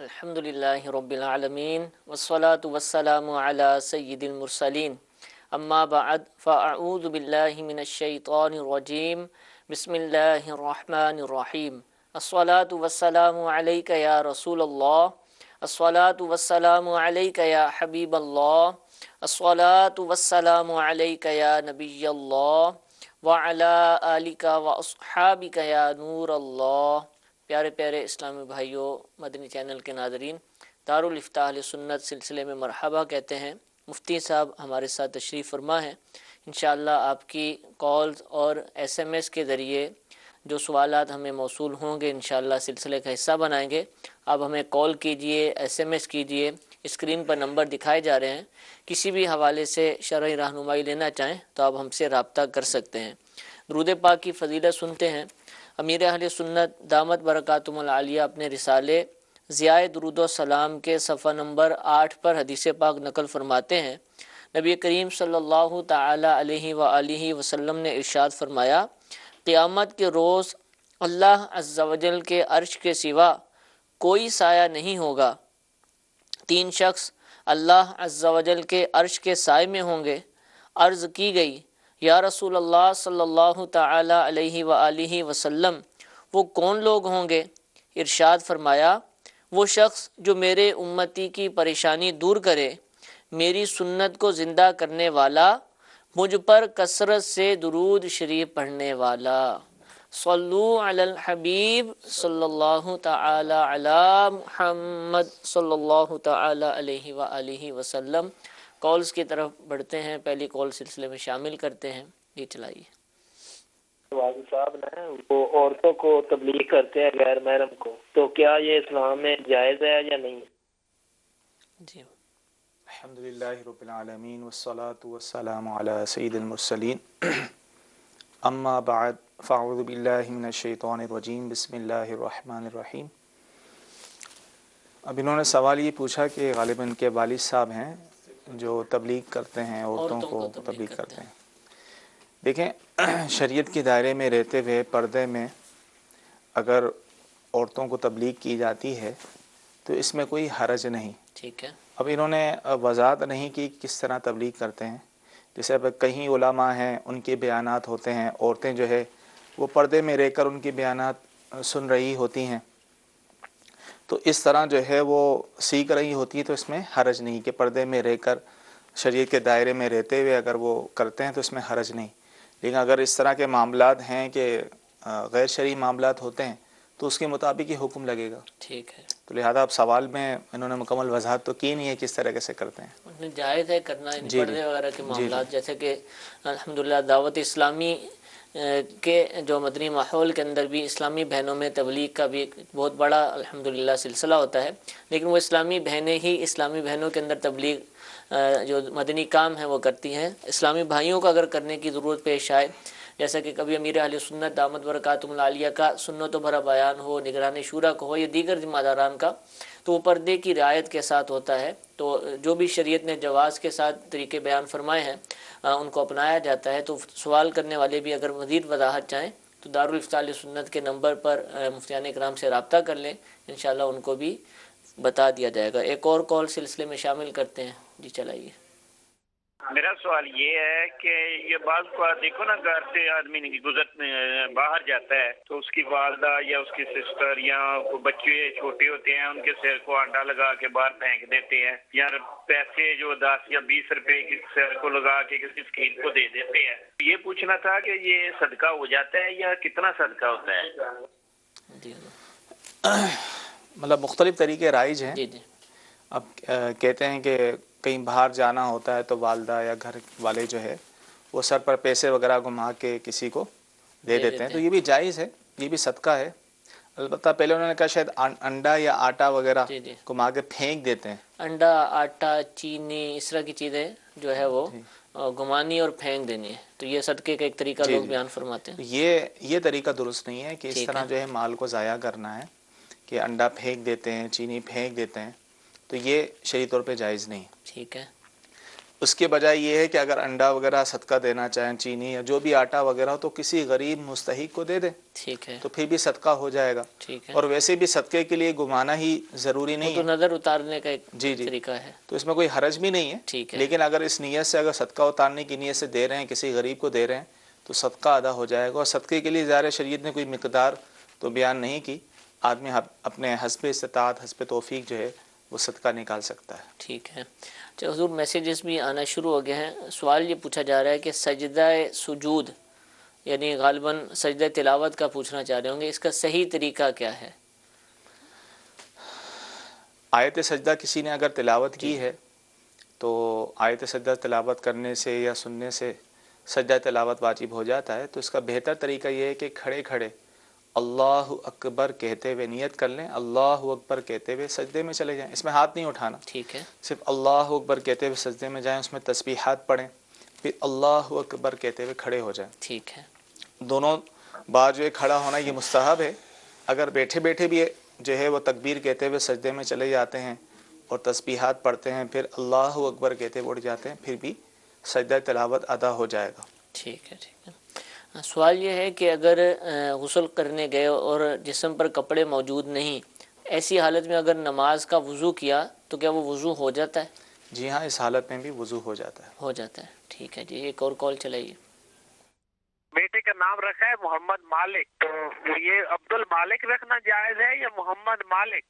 الحمدللہ رب العالمین والصلاة والسلام علی سید المرسلین اما بعد فاعوذ باللہ من الشیطان الرجیم بسم اللہ الرحمن الرحیم الصلاة والسلام علیک یا رسول اللہ الصلاة والسلام علیک یا حبیب اللہ الصلاة والسلام علیک یا نبی اللہ وعلی آلک واصحابک یا نور اللہ۔ پیارے پیارے اسلامی بھائیوں، مدنی چینل کے ناظرین، دارالفتاح اہل سنت سلسلے میں مرحبا کہتے ہیں۔ مفتی صاحب ہمارے ساتھ تشریف فرما ہیں۔ انشاءاللہ آپ کی کالز اور ایس ایم ایس کے ذریعے جو سوالات ہمیں موصول ہوں گے انشاءاللہ سلسلے کا حصہ بنائیں گے۔ آپ ہمیں کال کیجئے، ایس ایم ایس کیجئے، اسکرین پر نمبر دکھائے جا رہے ہیں۔ کسی بھی حوالے سے شرعی رہنمائی لینا چاہیں تو آپ ہم سے رابطہ کر سکتے ہیں۔ درود پاک کی فضیلت سنتے ہیں۔ امیر اہل سنت دامت برکاتہم العالیہ اپنے رسالے ضیاء درود و سلام کے صفحہ نمبر 8 پر حدیث پاک نقل فرماتے ہیں، نبی کریم صلی اللہ تعالی علیہ وآلہ وسلم نے ارشاد فرمایا، قیامت کے روز اللہ عز و جل کے عرش کے سوا کوئی سایہ نہیں ہوگا۔ 3 شخص اللہ عز و جل کے عرش کے سائے میں ہوں گے۔ عرض کی گئی، یا رسول اللہ صلی اللہ تعالی علیہ وآلہ وسلم، وہ کون لوگ ہوں گے؟ ارشاد فرمایا، وہ شخص جو میرے امتی کی پریشانی دور کرے، میری سنت کو زندہ کرنے والا، مجھ پر کثرت سے درود شریف پڑھنے والا۔ صلو علی الحبیب صلی اللہ تعالی علی محمد صلی اللہ تعالی علیہ وآلہ وسلم۔ کالز کی طرف بڑھتے ہیں، پہلی کال سلسلے میں شامل کرتے ہیں۔ یہ چلائیے۔ والد صاحب نے وہ عورتوں کو تبلیغ کرتے ہیں غیر محرم کو، تو کیا یہ اسلام میں جائز ہے یا نہیں؟ جی الحمدللہ رب العالمین والصلاة والسلام علی سید المرسلین اما بعد فاعوذ باللہ من الشیطان الرجیم بسم اللہ الرحمن الرحیم۔ اب انہوں نے سوال یہ پوچھا کہ غالباً ان کے والد صاحب ہیں جو تبلیغ کرتے ہیں، عورتوں کو تبلیغ کرتے ہیں۔ دیکھیں، شریعت کے دائرے میں رہتے ہوئے پردے میں اگر عورتوں کو تبلیغ کی جاتی ہے تو اس میں کوئی حرج نہیں۔ ٹھیک ہے۔ اب انہوں نے وضاحت نہیں کی کس طرح تبلیغ کرتے ہیں۔ جیسے اب کہیں علماء ہیں، ان کے بیانات ہوتے ہیں، عورتیں جو ہے وہ پردے میں رہ کر ان کے بیانات سن رہی ہوتی ہیں، تو اس طرح جو ہے وہ سیکھ رہی ہوتی ہے، تو اس میں حرج نہیں کہ پردے میں رہ کر شریعت کے دائرے میں رہتے ہوئے اگر وہ کرتے ہیں تو اس میں حرج نہیں۔ لیکن اگر اس طرح کے معاملات ہیں کہ غیر شرعی معاملات ہوتے ہیں تو اس کے مطابق ہی حکم لگے گا۔ ٹھیک ہے۔ تو لہذا اب سوال میں انہوں نے مکمل وضاحت تو کی نہیں ہے کس طرح سے کرتے ہیں۔ جائز ہے کرنا پردے وغیرہ کے معاملات، جیسے کہ الحمدللہ دعوت اسلامی کے جو مدنی ماحول کے اندر بھی اسلامی بہنوں میں تبلیغ کا بھی ایک بہت بڑا الحمدللہ سلسلہ ہوتا ہے، لیکن وہ اسلامی بہنیں ہی اسلامی بہنوں کے اندر تبلیغ جو مدنی کام ہے وہ کرتی ہیں۔ اسلامی بھائیوں کو اگر کرنے کی ضرورت پیش آئے، جیسا کہ کبھی امیر اہل سنت دامت برکاتہم العالیہ کا سنت و بھرا بیان ہو، نگران شورا کو ہو یا دیگر ذمہ داران کا، تو وہ پردے کی رعایت کے ساتھ ہوتا ہے۔ تو جو بھی شریعت نے جواز کے ساتھ طریقے بیان فرمائے ہیں ان کو اپنایا جاتا ہے۔ تو سوال کرنے والے بھی اگر مزید وضاحت چاہیں تو دارالفتاح اہل سنت کے نمبر پر مفتیان اکرام سے رابطہ کر لیں، انشاءاللہ ان کو بھی بتا دیا جائے گا۔ ایک اور کال سلسلے میں شامل کرتے ہیں۔ جی چلائیے۔ میرا سوال یہ ہے کہ یہ بعض کو دیکھو نا، گھر سے آدمی باہر جاتا ہے تو اس کی والدہ یا اس کی سسٹر یا بچے چھوٹے ہوتے ہیں، ان کے سر کو انڈا لگا کے باہر پھینک دیتے ہیں، یا پیسے جو 10 یا 20 روپے کی سر کو لگا کے کسی مسکین کو دے دیتے ہیں۔ یہ پوچھنا تھا کہ یہ صدقہ ہو جاتا ہے یا کتنا صدقہ ہوتا ہے؟ مطلب مختلف طریقے رائج ہیں۔ جی جی۔ اب کہتے ہیں کہ کہیں باہر جانا ہوتا ہے تو والدہ یا گھر والے جو ہے وہ سر پر پیسے وغیرہ گھما کے کسی کو دے دیتے ہیں، تو یہ بھی جائز ہے، یہ بھی صدقہ ہے۔ البتہ پہلے انہوں نے کہا شاید انڈا یا آٹا وغیرہ گھما کے پھینک دیتے ہیں۔ انڈا، آٹا، چینی، اس طرح کی چیزیں جو ہے وہ گھمانی اور پھینک دینی ہے، تو یہ صدقے کا ایک طریقہ لوگ بیان فرماتے ہیں۔ یہ طریقہ درست نہیں ہے کہ اس طرح جو ہے مال کو ضائع کرنا ہے، کہ انڈا پھینک دیتے ہیں، چینی پھینک دیتے ہیں، تو یہ شرعی طور پہ جائز نہیں۔ ٹھیک ہے۔ اس کے بجائے یہ ہے کہ اگر انڈا وغیرہ صدقہ دینا چاہیں، چینی یا جو بھی آٹا وغیرہ ہو، تو کسی غریب مستحق کو دے دیں، ٹھیک ہے، تو پھر بھی صدقہ ہو جائے گا۔ ٹھیک ہے، اور ویسے بھی صدقے کے لیے گمانا ہی ضروری وہ نہیں تو ہے، نظر اتارنے کا ایک جی جی، طریقہ ہے، تو اس میں کوئی حرج بھی نہیں ہے۔ ٹھیک ہے، لیکن اگر اس نیت سے، اگر صدقہ اتارنے کی نیت سے دے رہے ہیں، کسی غریب کو دے رہے ہیں، تو صدقہ ادا ہو جائے گا۔ اور صدقے کے لیے ظاہر شریعت نے کوئی مقدار تو بیان نہیں کی، آدمی اپنے حسب استطاعت، حسب توفیق جو ہے وہ صدقہ نکال سکتا ہے۔ ٹھیک ہے۔ اچھا حضور، میسیجز بھی آنا شروع ہو گئے ہیں۔ سوال یہ پوچھا جا رہا ہے کہ سجدہ سجود یعنی غالباً سجدہ تلاوت کا پوچھنا چاہ رہے ہوں گے، اس کا صحیح طریقہ کیا ہے؟ آیت سجدہ کسی نے اگر تلاوت کی ہے تو آیت سجدہ تلاوت کرنے سے یا سننے سے سجدہ تلاوت واجب ہو جاتا ہے۔ تو اس کا بہتر طریقہ یہ ہے کہ کھڑے کھڑے اللہ اکبر کہتے ہوئے نیت کر لیں، اللہ اکبر کہتے ہوئے سجدے میں چلے جائیں۔ اس میں ہاتھ نہیں اٹھانا، ٹھیک ہے، صرف اللہ اکبر کہتے ہوئے سجدے میں جائیں، اس میں تسبیحات پڑھیں، پھر اللہ اکبر کہتے ہوئے کھڑے ہو جائیں۔ ٹھیک ہے، دونوں بار جو ہے کھڑا ہونا یہ مستحب ہے۔ اگر بیٹھے بیٹھے بھی جو ہے وہ تکبیر کہتے ہوئے سجدے میں چلے جاتے ہیں اور تسبیحات پڑھتے ہیں، پھر اللہ اکبر کہتے ہوئے اٹھ جاتے ہیں، پھر بھی سجدہ تلاوت ادا ہو جائے گا۔ ٹھیک ہے، ٹھیک ہے۔ سوال یہ ہے کہ اگر غسل کرنے گئے اور جسم پر کپڑے موجود نہیں، ایسی حالت میں اگر نماز کا وضو کیا تو کیا وہ وضو ہو جاتا ہے؟ جی ہاں، اس حالت میں بھی وضو ہو جاتا ہے۔ ہو جاتا ہے، ٹھیک ہے جی۔ ایک اور کال چلائیے۔ بیٹے کا نام رکھا ہے محمد مالک، تو یہ عبد المالک رکھنا جائز ہے یا محمد مالک؟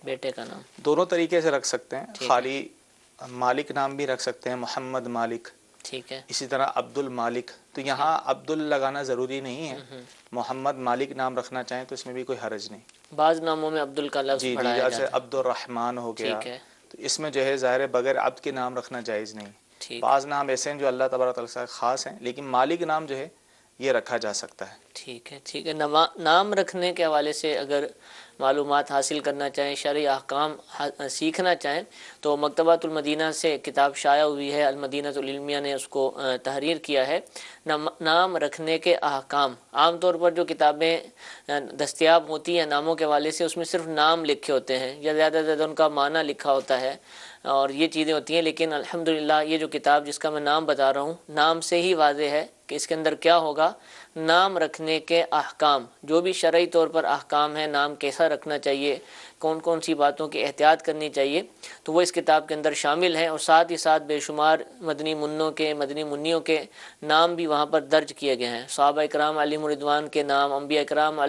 بیٹے کا نام دونوں طریقے سے رکھ سکتے ہیں، ٹھیک ہے، خالی مالک نام بھی رکھ سکتے ہیں، محمد مالک، ٹھیک ہے، اسی طرح عبد المالک۔ تو یہاں عبد لگانا ضروری نہیں ہے، محمد مالک نام رکھنا چاہیں تو اس میں بھی کوئی حرج نہیں۔ بعض ناموں میں عبدال کا لفظ جی جی، بڑھایا جیسے جاتا ہے، عبد الرحمن ہو گیا، ٹھیک ہے، تو اس میں جو ہے ظاہر بغیر عبد کے نام رکھنا جائز نہیں۔ ٹھیک، بعض نام ایسے ہیں جو اللہ تبارک تعالیٰ سے خاص ہیں، لیکن مالک نام جو ہے یہ رکھا جا سکتا ہے۔ ٹھیک ہے، ٹھیک ہے۔ نام رکھنے کے حوالے سے اگر معلومات حاصل کرنا چاہیں، شرعی احکام سیکھنا چاہیں تو مکتبۃ المدینہ سے کتاب شائع ہوئی ہے، المدینہ العلمیہ نے اس کو تحریر کیا ہے۔ نام رکھنے کے احکام، عام طور پر جو کتابیں دستیاب ہوتی ہیں ناموں کے حوالے سے، اس میں صرف نام لکھے ہوتے ہیں یا زیادہ سے زیادہ ان کا معنی لکھا ہوتا ہے اور یہ چیزیں ہوتی ہیں، لیکن الحمدللہ یہ جو کتاب جس کا میں نام بتا رہا ہوں، نام سے ہی واضح ہے کہ اس کے اندر کیا ہوگا۔ نام رکھنے کے احکام، جو بھی شرعی طور پر احکام ہیں، نام کیسا رکھنا چاہیے، کون کون سی باتوں کی احتیاط کرنی چاہیے، تو وہ اس کتاب کے اندر شامل ہیں۔ اور ساتھ ہی ساتھ بے شمار مدنی منوں کے، مدنی منیوں کے نام بھی وہاں پر درج کیے گئے ہیں۔ صحابہ اکرام علیہم الرضوان کے نام، انبیاء اکرام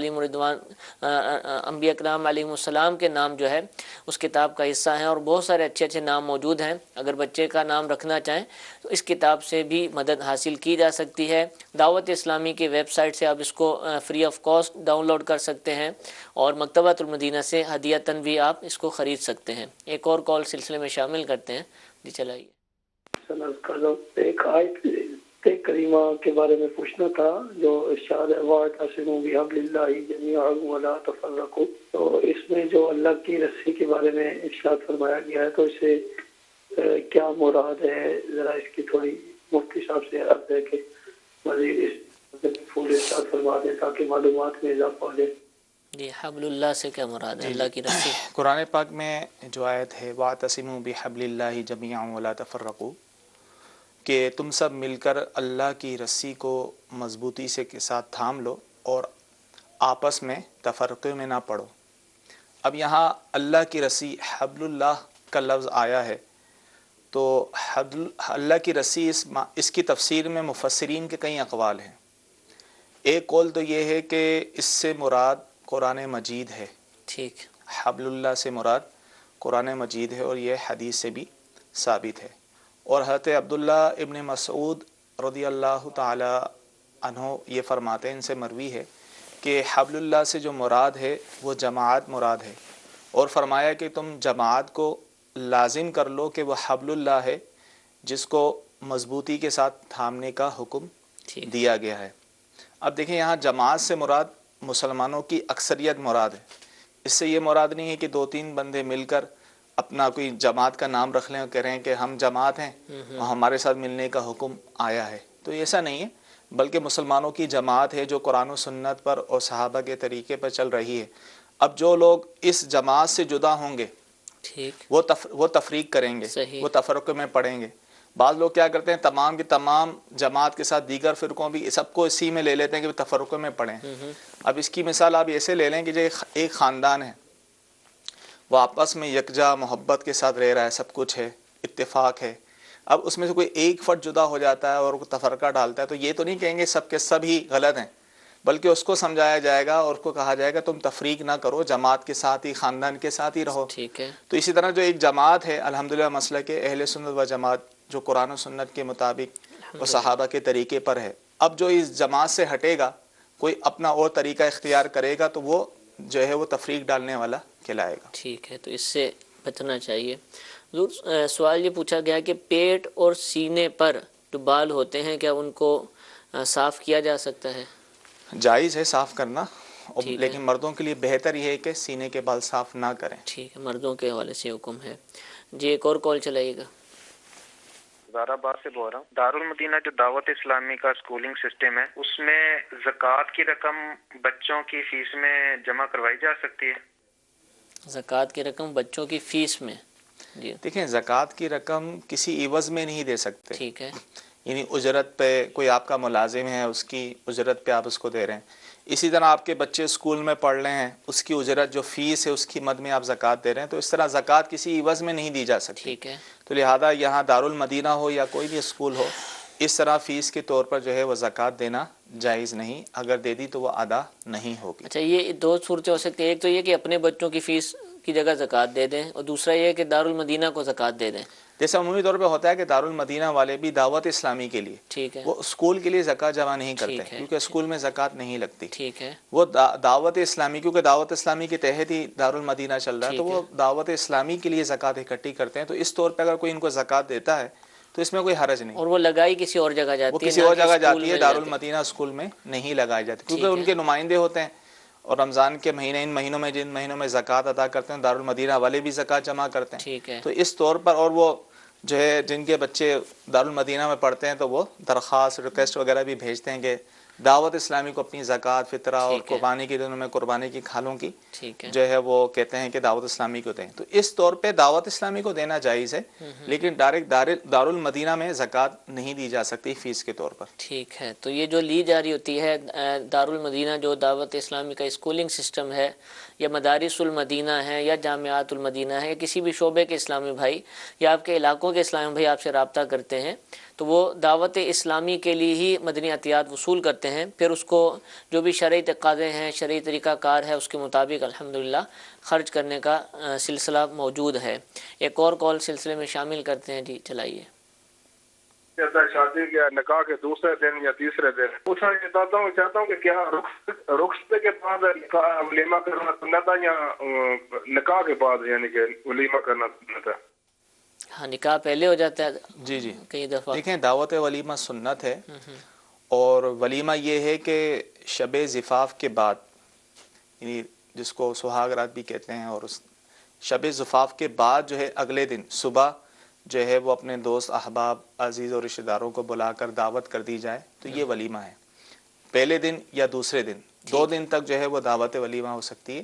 علیہم السلام کے نام جو ہے اس کتاب کا حصہ ہیں، اور بہت سارے اچھے اچھے نام موجود ہیں۔ اگر بچے کا نام رکھنا چاہیں تو اس کتاب سے بھی مدد حاصل کی جا سکتی ہے۔ دعوت اسلامی کی ویب سائٹ سے آپ اس کو free of cost download کر سکتے ہیں اور مکتبۃ المدینہ سے ہدیۃً بھی آپ اس کو خرید سکتے ہیں۔ ایک اور کال سلسلے میں شامل کرتے ہیں، جی چلائیے۔ ایک آیت کریمہ کے بارے میں پوچھنا تھا جو ارشاد ہے وَاعْتَصِمُوا بِحَبْلِ اللَّهِ جَمِيعًا وَلَا تَفَرَّقُوا، تو اس میں جو اللہ کی رسی کے بارے میں ارشاد فرمایا گیا ہے تو اس سے کیا مراد ہے؟ ذرا اس کی تھوڑی مفتی صاحب سے عرض ہے کہ مزید اس پھول ارشاد فرما دیں تاکہ معلومات میں اضافہ ہو جائے۔ جی، حبل اللہ سے کیا مراد ہے؟ اللہ کی رسی۔ قرآن پاک میں جو آیت ہے وَاعْتَصِمُوا بِحَبْلِ اللَّهِ جَمِيعًا وَلَا تَفَرَّقُوا، کہ تم سب مل کر اللہ کی رسی کو مضبوطی سے کے ساتھ تھام لو اور آپس میں تفرقے میں نہ پڑو۔ اب یہاں اللہ کی رسی، حبل اللہ کا لفظ آیا ہے، تو اللہ کی رسی اس کی تفسیر میں مفسرین کے کئی اقوال ہیں۔ ایک قول تو یہ ہے کہ اس سے مراد قرآن مجید ہے، ٹھیک، حبل اللہ سے مراد قرآن مجید ہے، اور یہ حدیث سے بھی ثابت ہے۔ اور حضرت عبداللہ ابن مسعود رضی اللہ تعالی عنہ یہ فرماتے ہیں، ان سے مروی ہے کہ حبل اللہ سے جو مراد ہے وہ جماعت مراد ہے، اور فرمایا کہ تم جماعت کو لازم کر لو کہ وہ حبل اللہ ہے جس کو مضبوطی کے ساتھ تھامنے کا حکم دیا گیا ہے۔ اب دیکھیں یہاں جماعت سے مراد مسلمانوں کی اکثریت مراد ہے، اس سے یہ مراد نہیں ہے کہ دو تین بندے مل کر اپنا کوئی جماعت کا نام رکھ لیں اور کہہ رہے ہیں کہ ہم جماعت ہیں اور ہمارے ساتھ ملنے کا حکم آیا ہے، تو ایسا نہیں ہے، بلکہ مسلمانوں کی جماعت ہے جو قرآن و سنت پر اور صحابہ کے طریقے پر چل رہی ہے۔ اب جو لوگ اس جماعت سے جدا ہوں گے ٹھیک، وہ تفریق کریں گے، صحیح، وہ تفرقے میں پڑیں گے۔ بعض لوگ کیا کرتے ہیں تمام کی تمام جماعت کے ساتھ دیگر فرقوں بھی سب کو اسی میں لے لیتے ہیں کہ تفرقے میں پڑھیں. اب اس کی مثال آپ ایسے لے لیں کہ جو ایک خاندان ہے وہ آپس میں یکجا محبت کے ساتھ رہ رہا ہے, سب کچھ ہے, اتفاق ہے. اب اس میں سے کوئی ایک فرد جدا ہو جاتا ہے اور تفرقہ ڈالتا ہے تو یہ تو نہیں کہیں گے سب کے سب ہی غلط ہیں, بلکہ اس کو سمجھایا جائے گا اور اس کو کہا جائے گا تم تفریق نہ کرو, جماعت کے ساتھ ہی خاندان کے ساتھ ہی رہو. ٹھیک ہے. تو اسی طرح جو ایک جماعت ہے الحمدللہ مسلک اہل سنت و جماعت جو قرآن و سنت کے مطابق اور صحابہ کے طریقے پر ہے, اب جو اس جماعت سے ہٹے گا کوئی اپنا اور طریقہ اختیار کرے گا تو وہ جو ہے وہ تفریق ڈالنے والا کہلائے گا. ٹھیک ہے, تو اس سے بچنا چاہیے. حضور سوال یہ پوچھا گیا کہ پیٹ اور سینے پر جو بال ہوتے ہیں کیا ان کو صاف کیا جا سکتا ہے؟ جائز ہے صاف کرنا, ٹھیک لیکن مردوں کے لیے بہتر یہ ہے کہ سینے کے بال صاف نہ کریں. ٹھیک ہے, مردوں کے حوالے سے حکم ہے. جی ایک اور کال چلائیے گا. زہرا آباد سے بول رہا ہوں. دارالمدینہ جو دعوت اسلامی کا اسکولنگ سسٹم ہے اس میں زکوٰۃ کی رقم بچوں کی فیس میں جمع کروائی جا سکتی ہے؟ زکوٰۃ کی رقم بچوں کی فیس میں؟ جی دیکھیں زکوٰۃ کی رقم کسی عوض میں نہیں دے سکتے. ٹھیک ہے. یعنی اجرت پہ کوئی آپ کا ملازم ہے اس کی اجرت پہ آپ اس کو دے رہے ہیں, اسی طرح آپ کے بچے اسکول میں پڑھ رہے ہیں اس کی اجرت جو فیس ہے اس کی مد میں آپ زکوٰۃ دے رہے ہیں, تو اس طرح زکوٰۃ کسی عوض میں نہیں دی جا سکتی. ٹھیک ہے. تو لہذا یہاں دارالمدینہ ہو یا کوئی بھی اسکول ہو اس طرح فیس کے طور پر جو ہے وہ زکوٰۃ دینا جائز نہیں, اگر دے دی تو وہ ادا نہیں ہوگی. اچھا, یہ دو صورتیں ہو سکتی ہیں. ایک تو یہ کہ اپنے بچوں کی فیس کی جگہ زکوٰۃ دے دیں, اور دوسرا یہ کہ دارالمدینہ کو زکوٰۃ دے دیں. جیسے عمومی طور پہ ہوتا ہے کہ دارالمدینہ والے بھی دعوت اسلامی کے لیے ٹھیک ہے وہ اسکول کے لیے زکوٰۃ جمع نہیں کرتے ٹھیک ہے. کیونکہ اسکول میں زکوٰۃ نہیں لگتی. ٹھیک ہے. وہ دعوت اسلامی, کیونکہ دعوت اسلامی کے تحت ہی دارالمدینہ چل رہا ہے, تو وہ دعوت اسلامی کے لیے زکوٰۃ اکٹھی کرتے ہیں. تو اس طور پہ اگر کوئی ان کو زکوٰۃ دیتا ہے تو اس میں کوئی حرج نہیں. اور وہ لگائی کسی اور جگہ جاتی ہے, وہ کسی اور جگہ جاتی ہے, دارالمدینہ اسکول میں نہیں لگائی جاتی, کیونکہ ان کے نمائندے ہوتے ہیں. اور رمضان کے مہینے ان مہینوں میں جن مہینوں میں زکوٰۃ ادا کرتے ہیں دارالمدینہ والے بھی زکوٰۃ جمع کرتے ہیں. ٹھیک ہے. تو اس طور پر, اور وہ جو ہے جن کے بچے دارالمدینہ میں پڑھتے ہیں تو وہ درخواست ریکویسٹ وغیرہ بھی بھیجتے ہیں کہ دعوت اسلامی کو اپنی زکوٰۃ فطرہ اور قربانی کے دنوں میں قربانی کی کھالوں کی جو ہے وہ کہتے ہیں کہ دعوت اسلامی کو دیں. تو اس طور پہ دعوت اسلامی کو دینا جائز ہے, لیکن ڈائریکٹ دارالمدینہ میں زکوٰۃ نہیں دی جا سکتی فیس کے طور پر. ٹھیک ہے. تو یہ جو لی جا رہی ہوتی ہے دارالمدینہ جو دعوت اسلامی کا اسکولنگ سسٹم ہے, یا مدارس المدینہ ہے, یا جامعات المدینہ ہے, یا کسی بھی شعبے کے اسلامی بھائی یا آپ کے علاقوں کے اسلامی بھائی آپ سے رابطہ کرتے ہیں, تو وہ دعوت اسلامی کے لیے ہی مدنی عطیات وصول کرتے ہیں. پھر اس کو جو بھی شرعی تقاضے ہیں, شرعی طریقہ کار ہے, اس کے مطابق الحمدللہ خرچ کرنے کا سلسلہ موجود ہے. ایک اور کال سلسلے میں شامل کرتے ہیں. جی چلائیے. جیسا شادی یا نکاح کے دوسرے دن یا تیسرے دن پوچھنا چاہتا ہوں کہ کیا رخصت کے بعد ولیمہ کرنا سنت ہے یا نکاح کے بعد یعنی کہ ولیمہ کرنا سنت ہے؟ ہاں, نکاح پہلے ہو جاتا ہے. جی جی, کئی دفعہ دیکھیں دعوت ولیمہ سنت ہے, اور ولیمہ یہ ہے کہ شب زفاف کے بعد, یعنی جس کو سہاگ رات بھی کہتے ہیں, اور اس شب زفاف کے بعد جو ہے اگلے دن صبح جو ہے وہ اپنے دوست احباب عزیز اور رشتہ داروں کو بلا کر دعوت کر دی جائے, تو یہ ولیمہ ہے. پہلے دن یا دوسرے دن, 2 دن تک جو ہے وہ دعوت ولیمہ ہو سکتی ہے.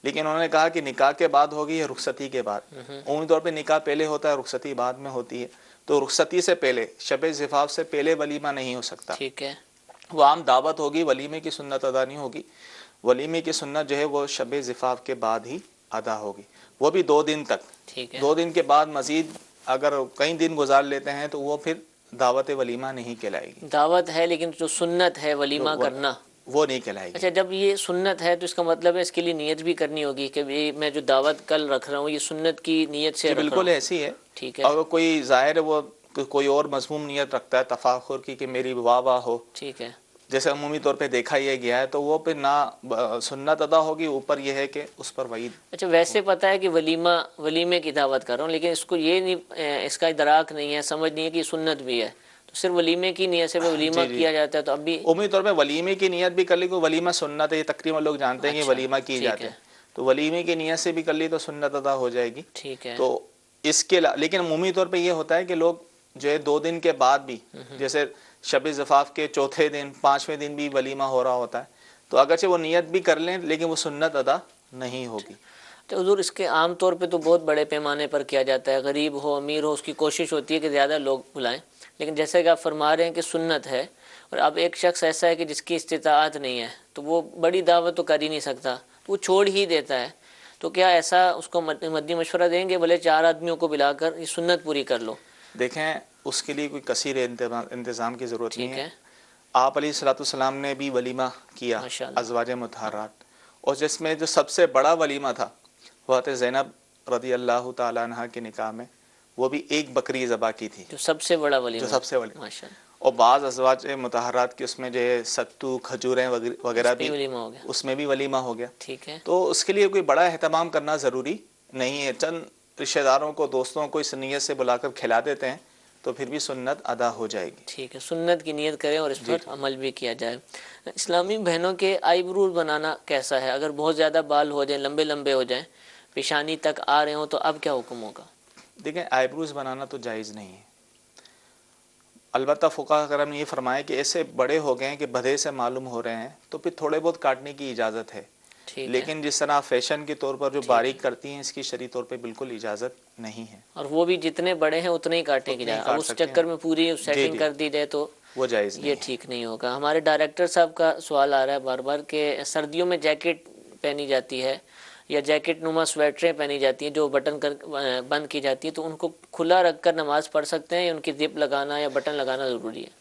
لیکن انہوں نے کہا کہ نکاح کے بعد ہوگی یا رخصتی کے بعد. عمومی طور پہ نکاح پہلے ہوتا ہے, رخصتی بعد میں ہوتی ہے. تو رخصتی سے پہلے, شب زفاف سے پہلے ولیمہ نہیں ہو سکتا. ٹھیک ہے. وہ عام دعوت ہوگی, ولیمے کی سنت ادا نہیں ہوگی. ولیمے کی سنت جو ہے وہ شب زفاف کے بعد ہی ادا ہوگی, وہ بھی 2 دن تک. ٹھیک ہے. 2 دن کے بعد مزید اگر کئی دن گزار لیتے ہیں تو وہ پھر دعوت ولیمہ نہیں کہلائے گی. دعوت ہے لیکن جو سنت ہے ولیمہ کرنا وہ نہیں کہلائے گی. اچھا, جب یہ سنت ہے تو اس کا مطلب ہے اس کے لیے نیت بھی کرنی ہوگی کہ میں جو دعوت کل رکھ رہا ہوں یہ سنت کی نیت سے رکھ رہا ہوں. بالکل ایسی ہے. ٹھیک ہے. اگر کوئی ظاہر ہے وہ کوئی اور مضموم نیت رکھتا ہے تفاخر کی کہ میری واہ واہ ہو, ٹھیک ہے, جیسے عمومی طور پہ دیکھا یہ گیا ہے, تو وہ پھر نہ سنت ادا ہوگی, اوپر یہ ہے کہ اس پر وعید. اچھا, ویسے پتہ ہے کہ ولیمے کی دعوت کر رہا ہوں, لیکن اس کو یہ نہیں, اس کا ادراک نہیں ہے, سمجھ نہیں ہے کہ سنت بھی ہے, تو صرف ولیمے کی نیت سے ولیمہ کیا جاتا ہے. تو اب بھی عمومی طور پہ ولیمے کی نیت بھی کر لی, کوئی ولیمہ سنت ہے, یہ تقریباً لوگ جانتے ہیں کہ ولیمہ کی جاتے ہیں, تو ولیمے کی نیت سے بھی کر لی تو سنت ادا ہو جائے گی. ٹھیک ہے. تو اس کے لیکن عمومی طور پہ یہ ہوتا ہے کہ لوگ جو ہے 2 دن کے بعد بھی, جیسے شب زفاف کے 4تھے دن 5ویں دن بھی ولیمہ ہو رہا ہوتا ہے, تو اگرچہ وہ نیت بھی کر لیں لیکن وہ سنت ادا نہیں ہوگی. تو حضور اس کے عام طور پہ تو بہت بڑے پیمانے پر کیا جاتا ہے، غریب ہو امیر ہو اس کی کوشش ہوتی ہے کہ زیادہ لوگ بلائیں، لیکن جیسے کہ آپ فرما رہے ہیں کہ سنت ہے، اور اب ایک شخص ایسا ہے کہ جس کی استطاعت نہیں ہے تو وہ بڑی دعوت تو کر ہی نہیں سکتا، وہ چھوڑ ہی دیتا ہے، تو کیا ایسا اس کو مدنی مشورہ دیں گے بھلے 4 آدمیوں کو بلا کر یہ سنت پوری کر لو؟ دیکھیں اس کے لیے کوئی کثیر انتظام کی ضرورت نہیں ٹھیک ہے. ہے، آپ علیہ الصلوۃ والسلام نے بھی ولیمہ کیا ماشاء اللہ. ازواج مطہرات، اور جس میں جو سب سے بڑا ولیمہ تھا وہ حضرت زینب رضی اللہ تعالیٰ عنہ کے نکاح میں، وہ بھی ایک بکری ذبح کی تھی، جو سب سے بڑا جو ولیمہ، سب سے بڑی. ماشاء اللہ، اور بعض ازواج مطہرات کے اس میں جو ہے ستو کھجوریں وغیرہ اس پہ بھی ولیمہ ہو گیا. اس میں بھی ولیمہ ہو گیا. ٹھیک ہے، تو اس کے لیے کوئی بڑا اہتمام کرنا ضروری نہیں ہے، چند رشتہ داروں کو دوستوں کو اس نیت سے بلا کر کھلا دیتے ہیں تو پھر بھی سنت ادا ہو جائے گی. ٹھیک ہے، سنت کی نیت کریں اور اس جی پر عمل بھی کیا جائے. اسلامی بہنوں کے آئی بروز بنانا کیسا ہے؟ اگر بہت زیادہ بال ہو جائیں، لمبے لمبے ہو جائیں، پیشانی تک آ رہے ہوں تو اب کیا حکم ہوگا؟ دیکھیں آئی بروز بنانا تو جائز نہیں ہے، البتہ فقہاء کرام نے یہ فرمایا کہ ایسے بڑے ہو گئے ہیں کہ بدھے سے معلوم ہو رہے ہیں تو پھر تھوڑے بہت کاٹنے کی اجازت ہے، ٹھیک ہے، لیکن جس طرح فیشن کے طور پر جو ٹھیک باریک ہے. کرتی ہیں اس کی شرعی طور پہ بالکل اجازت نہیں ہے. اور وہ بھی جتنے بڑے ہیں اتنے ہی کاٹنے کی اتنے ہی جائے، اب کاٹ اس سکتے چکر ہیں. میں پوری جی سیٹنگ جی کر دی جائے تو وہ جائز یہ نہیں ہے. ٹھیک نہیں ہوگا. ہمارے ڈائریکٹر صاحب کا سوال آ رہا ہے بار بار کہ سردیوں میں جیکٹ پہنی جاتی ہے یا جیکٹ نما سویٹریں پہنی جاتی ہیں جو بٹن کر بند کی جاتی ہے، تو ان کو کھلا رکھ کر نماز پڑھ سکتے ہیں یا ان کی زپ لگانا یا بٹن لگانا ضروری ہے؟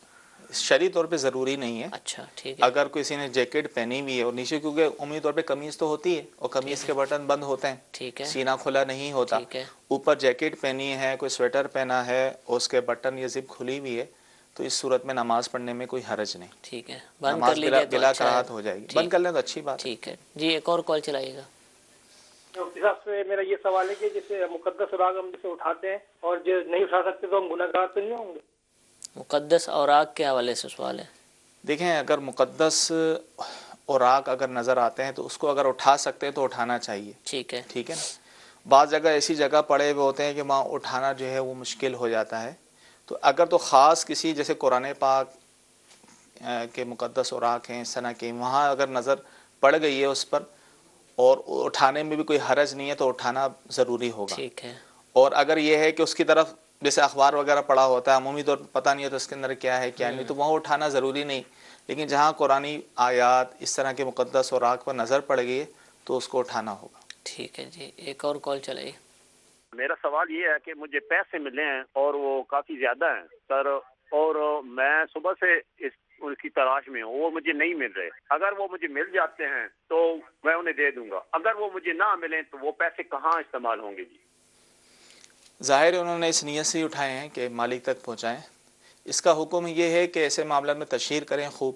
شرعی طور پہ ضروری نہیں ہے. اچھا ٹھیک ہے، اگر کسی نے جیکٹ پہنی ہوئی ہے اور نیچے، کیونکہ عمومی طور پہ قمیض تو ہوتی ہے اور قمیض ٹھیک کے ہے، بٹن بند ہوتے ہیں، ٹھیک ہے، سینہ کھلا نہیں ہوتا، ٹھیک ہے، اوپر جیکٹ پہنی ہے، کوئی سویٹر پہنا ہے اور اس کے بٹن یا زپ کھلی ہوئی ہے، تو اس صورت میں نماز پڑھنے میں کوئی حرج نہیں، ٹھیک ہے، بند کر نماز لی جائے تو بلا اچھا ہے. کراہت ہو جائے گی. بند ٹھیک کر لیں تو اچھی بات ہے. ٹھیک ہے جی، ایک اور کال چلائیے گا. مفتی صاحب سے میرا یہ سوال ہے کہ جیسے مقدس اوراق ہم جسے اٹھاتے ہیں اور جو نہیں اٹھا سکتے تو ہم گناہ گار تو نہیں ہوں گے؟ مقدس اوراق کے حوالے سے سوال ہے. دیکھیں اگر مقدس اوراق اگر نظر آتے ہیں تو اس کو اگر اٹھا سکتے ہیں تو اٹھانا چاہیے. ٹھیک ہے، ٹھیک ہے نا. بعض جگہ ایسی جگہ پڑے ہوئے ہوتے ہیں کہ وہاں اٹھانا جو ہے وہ مشکل ہو جاتا ہے، تو اگر تو خاص کسی جیسے قرآن پاک کے مقدس اوراق ہیں اس طرح کے، وہاں اگر نظر پڑ گئی ہے اس پر اور اٹھانے میں بھی کوئی حرج نہیں ہے تو اٹھانا ضروری ہوگا. ٹھیک ہے، اور اگر یہ ہے کہ اس کی طرف جیسے اخبار وغیرہ پڑا ہوتا ہے عمومی طور پر پتہ نہیں ہوتا اس کے اندر کیا ہے کیا نہیں، تو وہاں اٹھانا ضروری نہیں، لیکن جہاں قرآنی آیات اس طرح کے مقدس اوراق پر نظر پڑ گئی تو اس کو اٹھانا ہوگا. ٹھیک ہے جی، ایک اور کال چلائیے. میرا سوال یہ ہے کہ مجھے پیسے ملے ہیں اور وہ کافی زیادہ ہیں سر، اور میں صبح سے ان کی تلاش میں ہوں، وہ مجھے نہیں مل رہے. اگر وہ مجھے مل جاتے ہیں تو میں انہیں دے دوں گا، اگر وہ مجھے نہ ملیں تو وہ پیسے کہاں استعمال ہوں گے؟ جی ظاہر ہے انہوں نے اس نیت سے ہی اٹھائے ہیں کہ مالک تک پہنچائیں. اس کا حکم یہ ہے کہ ایسے معاملات میں تشہیر کریں، خوب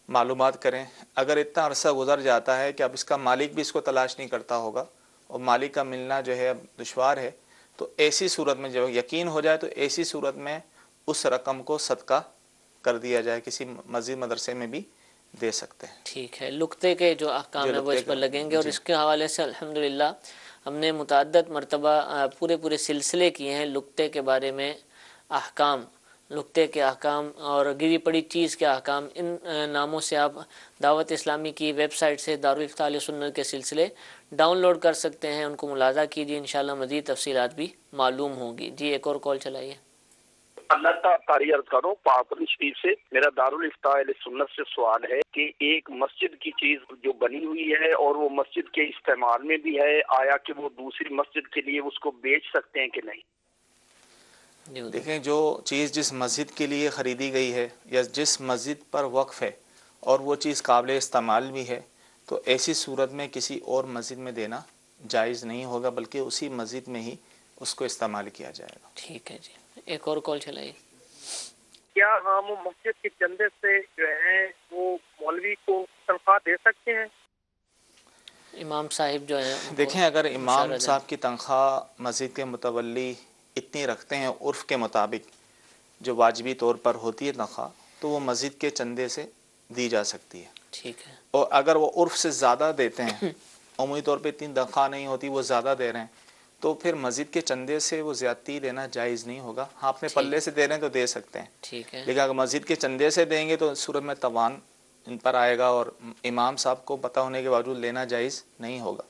معلومات کریں. اگر اتنا عرصہ گزر جاتا ہے کہ اب اس کا مالک بھی اس کو تلاش نہیں کرتا ہوگا اور مالک کا ملنا جو ہے اب دشوار ہے، تو ایسی صورت میں جب یقین ہو جائے تو ایسی صورت میں اس رقم کو صدقہ کر دیا جائے، کسی مسجد مدرسے میں بھی دے سکتے ہیں. ٹھیک ہے، لقطے کے جو احکام ہیں وہ اس پر لگیں گے، اور جی. اس کے حوالے سے الحمدللہ ہم نے متعدد مرتبہ پورے سلسلے کیے ہیں لقطے کے بارے میں، احکام، لقطے کے احکام اور گری پڑی چیز کے احکام. ان ناموں سے آپ دعوت اسلامی کی ویب سائٹ سے دارالافتاء اہل سنت کے سلسلے ڈاؤن لوڈ کر سکتے ہیں، ان کو ملاحظہ کیجیے، انشاءاللہ مزید تفصیلات بھی معلوم ہوں گی. جی ایک اور کال چلائیے. اللہ تعالی عرض کروں پاک شریف سے میرا دارالافتاء اہل سنت سے سوال ہے کہ ایک مسجد کی چیز جو بنی ہوئی ہے اور وہ مسجد کے استعمال میں بھی ہے، آیا کہ وہ دوسری مسجد کے لیے اس کو بیچ سکتے ہیں کہ نہیں؟ دیکھیں جو چیز جس مسجد کے لیے خریدی گئی ہے یا جس مسجد پر وقف ہے اور وہ چیز قابل استعمال بھی ہے، تو ایسی صورت میں کسی اور مسجد میں دینا جائز نہیں ہوگا، بلکہ اسی مسجد میں ہی اس کو استعمال کیا جائے گا. ٹھیک ہے جی، ایک اور کال چلائیے. کیا ہم مسجد کے چندے سے جو ہے وہ مولوی کو تنخواہ دے سکتے ہیں؟ امام صاحب جو ہیں دیکھیں اگر امام صاحب کی تنخواہ مسجد کے متولی اتنی رکھتے ہیں عرف کے مطابق جو واجبی طور پر ہوتی ہے تنخواہ، تو وہ مسجد کے چندے سے دی جا سکتی ہے. ٹھیک ہے، اور اگر وہ عرف سے زیادہ دیتے ہیں، عمومی طور پہ اتنی تنخواہ نہیں ہوتی، وہ زیادہ دے رہے ہیں، تو پھر مسجد کے چندے سے وہ زیادتی دینا جائز نہیں ہوگا. ہاں اپنے پلے سے دے رہے ہیں تو دے سکتے ہیں، ٹھیک ہے، لیکن اگر مسجد کے چندے سے دیں گے تو اس صورت میں توان ان پر آئے گا اور امام صاحب کو پتہ ہونے کے باوجود لینا جائز نہیں ہوگا.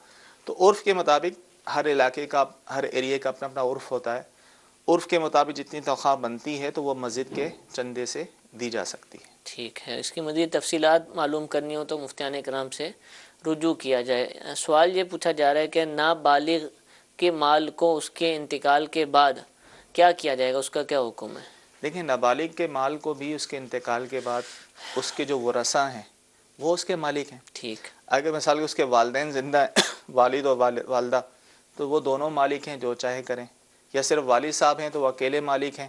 تو عرف کے مطابق ہر علاقے کا ہر ایریے کا اپنا اپنا عرف ہوتا ہے. عرف کے مطابق جتنی تنخواہ بنتی ہے تو وہ مسجد کے چندے سے دی جا سکتی ہے. ٹھیک ہے. اس کی مزید تفصیلات معلوم کرنی ہو تو مفتیان کرام سے رجوع کیا جائے. سوال یہ پوچھا جا رہا ہے کہ نابالغ کے مال کو اس کے انتقال کے بعد کیا کیا جائے گا، اس کا کیا حکم ہے؟ دیکھیں نابالغ کے مال کو بھی اس کے انتقال کے بعد اس کے جو ورثہ ہیں وہ اس کے مالک ہیں. ٹھیک. اگر مثال کے اس کے والدین زندہ ہیں والد اور والدہ تو وہ دونوں مالک ہیں، جو چاہے کریں. یا صرف والد صاحب ہیں تو وہ اکیلے مالک ہیں،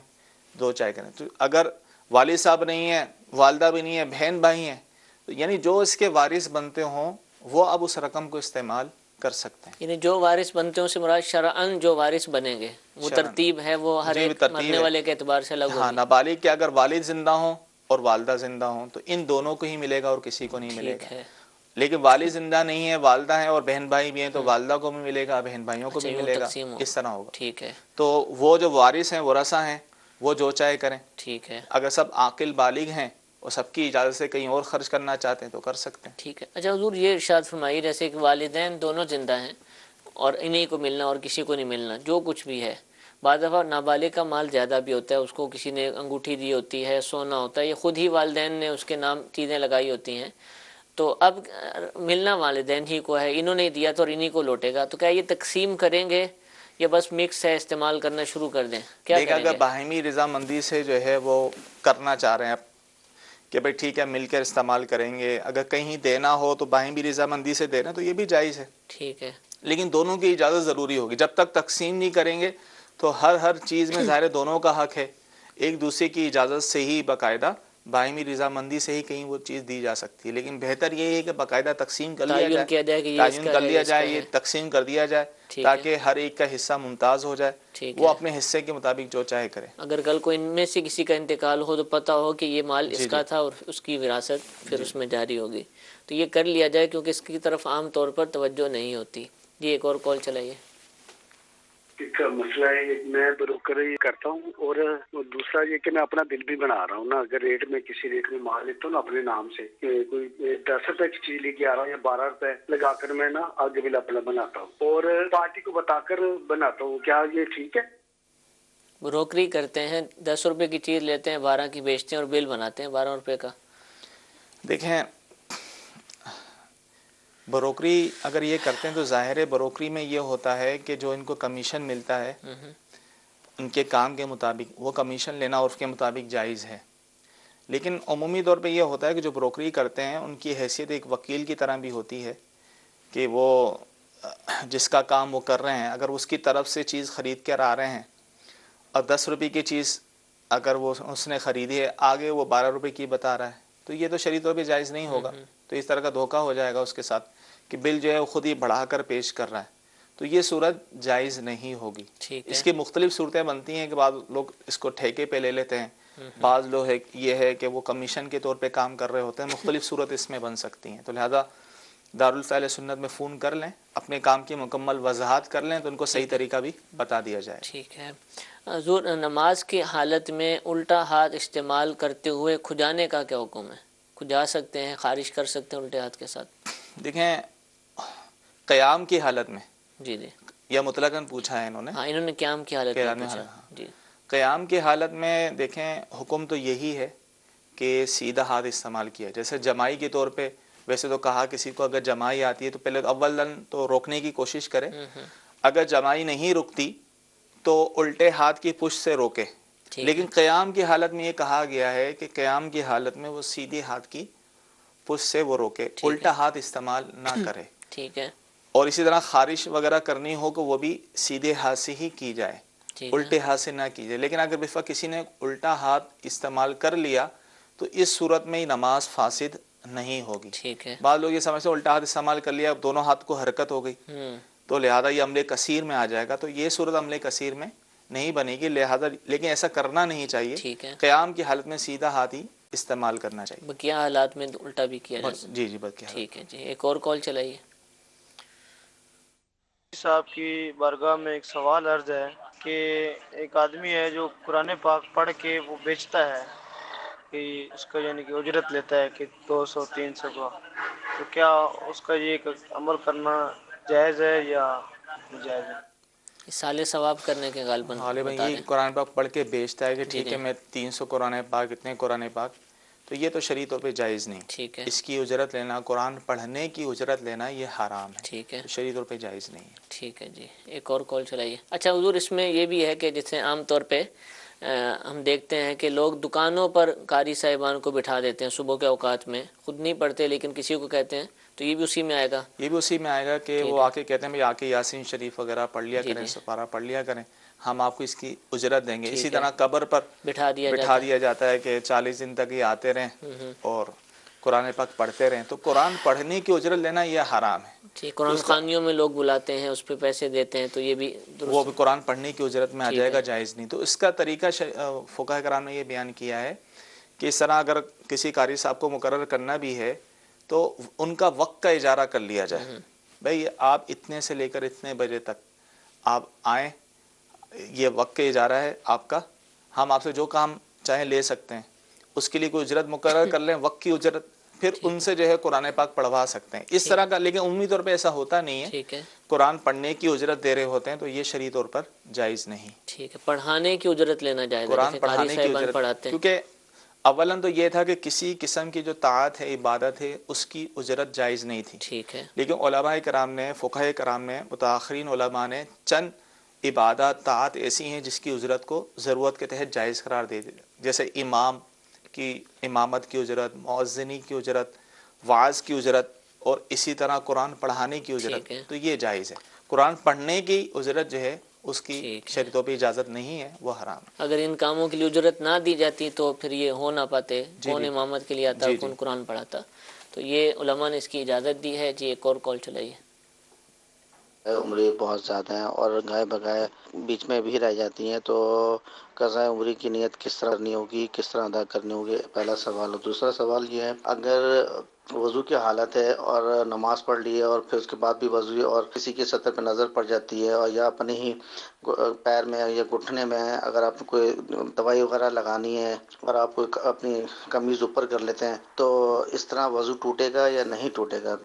جو چاہے کریں. تو اگر والد صاحب نہیں ہیں، والدہ بھی نہیں ہے، بہن بھائی ہیں، تو یعنی جو اس کے وارث بنتے ہوں وہ اب اس رقم کو استعمال کر سکتے ہیں. یعنی جو وارث بنتے ہیں اس سے مراد شرعاً جو وارث بنیں گے وہ ترتیب ہے، وہ ہر ایک مرنے والے کے اعتبار سے الگ ہوگی. ہاں نابالغ کے اگر والد زندہ ہوں اور والدہ زندہ ہوں تو ان دونوں کو ہی ملے گا اور کسی کو نہیں ملے گا. لیکن والد زندہ نہیں ہے، والدہ ہیں اور بہن بھائی بھی ہیں تو والدہ کو بھی ملے گا، بہن بھائیوں کو بھی ملے گا، اس طرح ہوگا. ٹھیک ہے. تو وہ جو وارث ہیں ورثہ ہیں وہ جو چاہے کریں. ٹھیک ہے. اگر سب عاقل بالغ ہیں اور سب کی اجازت سے کہیں اور خرچ کرنا چاہتے ہیں تو کر سکتے ہیں. ٹھیک ہے. اچھا حضور یہ ارشاد فرمائیے جیسے کہ والدین دونوں زندہ ہیں اور انہیں کو ملنا اور کسی کو نہیں ملنا، جو کچھ بھی ہے. بعض دفعہ نابالغ کا مال زیادہ بھی ہوتا ہے، اس کو کسی نے انگوٹھی دی ہوتی ہے، سونا ہوتا ہے، یہ خود ہی والدین نے اس کے نام چیزیں لگائی ہوتی ہیں. تو اب ملنا والدین ہی کو ہے، انہوں نے دیا تو اور انہی کو لوٹے گا. تو کیا یہ تقسیم کریں گے یا بس مکس ہے استعمال کرنا شروع کر دیں؟ کیا کریں گے؟ اگر باہمی رضامندی سے جو ہے وہ کرنا چاہ رہے ہیں کہ بھئی ٹھیک ہے مل کر استعمال کریں گے، اگر کہیں دینا ہو تو باہمی رضامندی سے دینا تو یہ بھی جائز ہے. ٹھیک ہے. لیکن دونوں کی اجازت ضروری ہوگی. جب تک تقسیم نہیں کریں گے تو ہر چیز میں ظاہر دونوں کا حق ہے، ایک دوسرے کی اجازت سے ہی باقاعدہ باہمی رضامندی سے ہی کہیں وہ چیز دی جا سکتی ہے. لیکن بہتر یہ ہے کہ باقاعدہ تقسیم کر لیا جائے، تعین کر لیا جائے، یہ تقسیم کر دیا جائے تاکہ ہر ایک کا حصہ ممتاز ہو جائے، وہ اپنے حصے کے مطابق جو چاہے کرے. اگر کل کو ان میں سے کسی کا انتقال ہو تو پتہ ہو کہ یہ مال اس کا تھا اور اس کی وراثت پھر اس میں جاری ہوگی، تو یہ کر لیا جائے کیونکہ اس کی طرف عام طور پر توجہ نہیں ہوتی. جی ایک اور کال چلائیے. ایک مسئلہ ہے، میں بروکری کرتا ہوں اور دوسرا یہ کہ میں اپنا بل بھی بنا رہا ہوں نا. اگر ریٹ میں کسی ریٹ میں مال لیتا ہوں نا اپنے نام سے، کہ کوئی 10 روپے کی چیز لے کے آ رہا ہوں یا 12 روپے لگا کر میں نا آگے بل اپنا بناتا ہوں اور پارٹی کو بتا کر بناتا ہوں، کیا یہ ٹھیک ہے؟ بروکری کرتے ہیں، 10 روپے کی چیز لیتے ہیں 12 کی بیچتے ہیں اور بل بناتے ہیں 12 روپے کا. دیکھیں بروکری اگر یہ کرتے ہیں تو ظاہر ہے بروکری میں یہ ہوتا ہے کہ جو ان کو کمیشن ملتا ہے ان کے کام کے مطابق وہ کمیشن لینا عرف کے مطابق جائز ہے. لیکن عمومی طور پہ یہ ہوتا ہے کہ جو بروکری کرتے ہیں ان کی حیثیت ایک وکیل کی طرح بھی ہوتی ہے کہ وہ جس کا کام وہ کر رہے ہیں اگر اس کی طرف سے چیز خرید کر آ رہے ہیں اور 10 روپے کی چیز اگر وہ اس نے خریدی ہے آگے وہ 12 روپے کی بتا رہا ہے تو یہ تو شرعی طور پہ جائز نہیں ہوگا. تو اس طرح کا دھوکہ ہو جائے گا اس کے ساتھ کہ بل جو ہے وہ خود ہی بڑھا کر پیش کر رہا ہے، تو یہ صورت جائز نہیں ہوگی. اس کی مختلف صورتیں بنتی ہیں کہ بعض لوگ اس کو ٹھیکے پہ لے لیتے ہیں، بعض لوگ یہ ہے کہ وہ کمیشن کے طور پہ کام کر رہے ہوتے ہیں. مختلف صورت اس میں بن سکتی ہیں. تو لہذا دارالفعل سنت میں فون کر لیں، اپنے کام کی مکمل وضاحت کر لیں تو ان کو صحیح طریقہ بھی بتا دیا جائے. ٹھیک ہے. حضور نماز کی حالت میں الٹا ہاتھ استعمال کرتے ہوئے کھجانے کا کیا حکم ہے؟ کھجا سکتے ہیں، خارج کر سکتے ہیں الٹے ہاتھ کے ساتھ؟ دیکھیں قیام کی حالت میں جی یا مطلقاً پوچھا ہے انہوں نے. ہاں انہوں نے قیام کی حالت میں پوچھا. جی قیام کی حالت میں دیکھیں حکم تو یہی ہے کہ سیدھا ہاتھ استعمال کیا. جیسے جمائی کے طور پہ ویسے تو کہا کسی کو اگر جمائی آتی ہے تو پہلے اولاً تو روکنے کی کوشش کرے، اگر جمائی نہیں رکتی تو الٹے ہاتھ کی پشت سے روکے. لیکن قیام کی حالت میں یہ کہا گیا ہے کہ قیام کی حالت میں وہ سیدھے ہاتھ کی پشت سے وہ روکے، الٹا ہاتھ استعمال نہ کرے. ٹھیک ہے. اور اسی طرح خارش وغیرہ کرنی ہو کہ وہ بھی سیدھے ہاتھ سے ہی کی جائے، الٹے ہاتھ سے نہ کی جائے. لیکن اگر بس کسی نے الٹا ہاتھ استعمال کر لیا تو اس صورت میں نماز فاسد نہیں ہوگی. ٹھیک ہے. بعض لوگ یہ سمجھتے ہیں الٹا ہاتھ استعمال کر لیا اب دونوں ہاتھ کو حرکت ہو گئی تو لہذا یہ عمل کثیر میں آ جائے گا، تو یہ صورت عمل کثیر میں نہیں بنے گی. لہذا لیکن ایسا کرنا نہیں چاہیے. قیام کی حالت میں سیدھا ہاتھ ہی استعمال کرنا چاہیے. بقیہ حالات میں الٹا بھی کیا جائے. جی جی بقیہ. ٹھیک ہے جی. ایک اور کال چلائیے. صاحب کی بارگاہ میں ایک سوال عرض ہے کہ ایک آدمی ہے جو قرآن پاک پڑھ کے وہ بیچتا ہے کہ اس کا یعنی کہ اجرت لیتا ہے کہ 200-300 کا، تو کیا اس کا یہ عمل کرنا جائز ہے یا ناجائز ہے؟ سال ثواب کرنے کے غالباً غالباً بتا یہ رہے قرآن پاک پڑھ کے بیچتا ہے کہ جی ٹھیک جی ہے میں 300 قرآن پاک اتنے قرآن پاک، تو یہ تو شرعی طور پہ جائز نہیں. ٹھیک ہے اس کی اجرت لینا، قرآن پڑھنے کی اجرت لینا یہ حرام ہے، ٹھیک ہے تو شرعی طور پہ جائز نہیں ہے. ٹھیک ہے جی. ایک اور کال چلائیے. اچھا حضور، اس میں یہ بھی ہے کہ جیسے عام طور پہ ہم دیکھتے ہیں کہ لوگ دکانوں پر قاری صاحبان کو بٹھا دیتے ہیں صبح کے اوقات میں، خود نہیں پڑھتے لیکن کسی کو کہتے ہیں، تو یہ بھی اسی میں آئے گا؟ یہ بھی اسی میں آئے گا کہ ٹھیک وہ ہے. آ کے کہتے ہیں بھائی آ کے یاسین شریف وغیرہ پڑھ لیا جی کریں، جی سپارہ پڑھ لیا کریں، ہم آپ کو اس کی اجرت دیں گے. اسی ٹھیک ہے. طرح قبر پر بٹھا بٹھا ہے. دیا جاتا ہے کہ 40 دن تک یہ آتے رہیں ہوں اور قرآن پاک پڑھتے رہیں، تو قرآن پڑھنے کی اجرت لینا یہ حرام ہے. ٹھیک. تو قرآن اس کا خوانیوں میں لوگ بلاتے ہیں، اس پہ پیسے دیتے ہیں، تو یہ بھی وہ درست بھی ہے؟ قرآن پڑھنے کی اجرت میں آ ٹھیک جائے ہے. گا، جائز نہیں. تو اس کا طریقہ فقہاء کرام نے یہ بیان کیا ہے کہ اس طرح اگر کسی قاری صاحب کو مقرر کرنا بھی ہے تو ان کا وقت کا اجارہ کر لیا جائے. بھئی آپ اتنے سے لے کر اتنے بجے تک آپ آئیں، یہ وقت کا اجارہ ہے آپ کا، ہم آپ سے جو کام چاہیں لے سکتے ہیں، اس کے لیے کوئی اجرت مقرر کر لیں، وقت کی اجرت، پھر ان سے جو ہے قرآن پاک پڑھوا سکتے ہیں اس طرح کا. لیکن عمومی طور پہ ایسا ہوتا نہیں ہے، ٹھیک ہے. قرآن پڑھنے کی اجرت دے رہے ہوتے ہیں، تو یہ شرعی طور پر جائز نہیں. ٹھیک ہے. پڑھانے کی اجرت لینا جائز ہے، قرآن جیسے قاری پڑھانے کی صاحبان اجرت، پڑھاتے ہیں. کیونکہ اولاً تو یہ تھا کہ کسی قسم کی جو طاعت ہے، عبادت ہے، اس کی اجرت جائز نہیں تھی. ٹھیک ہے. لیکن علماء کرام نے، فقہاء کرام نے، متاخرین علماء نے چند عبادات، طاعت ایسی ہیں جس کی اجرت کو ضرورت کے تحت جائز قرار دے دیا، جیسے امام کی امامت کی اجرت، مؤذنی کی اجرت، واعظ کی اجرت، اور اسی طرح قرآن پڑھانے کی اجرت، ٹھیک ہے. تو یہ جائز ہے. قرآن پڑھنے کی اجرت جو ہے اس کی ٹھیک ہے. شرعی طور پہ اجازت نہیں ہے، وہ حرام ہے. اگر ان کاموں کے لیے اجرت نہ دی جاتی تو پھر یہ ہو نہ پاتے. جی کون جی امامت کے لیے آتا، جی جی کون قرآن پڑھاتا. تو یہ علماء نے اس کی اجازت دی ہے. جی ایک اور کال چلائیے. عمری بہت زیادہ ہیں اور گائے بگائے بیچ میں بھی رہ جاتی ہیں، تو قضاء عمری کی نیت کس طرح کرنی ہوگی، کس طرح ادا کرنی ہوگی، پہلا سوال. اور دوسرا سوال یہ ہے، اگر وضو کی حالت ہے اور نماز پڑھ لی ہے اور پھر اس کے بعد بھی وضو ہے اور کسی کی سطر پہ نظر پڑ جاتی ہے، اور یا اپنے ہی پیر میں یا گھٹنے میں اگر آپ کو کوئی دوائی وغیرہ لگانی ہے اور آپ کو اپنی قمیض اوپر کر لیتے ہیں، تو اس طرح وضو ٹوٹے گا یا نہیں ٹوٹے گا؟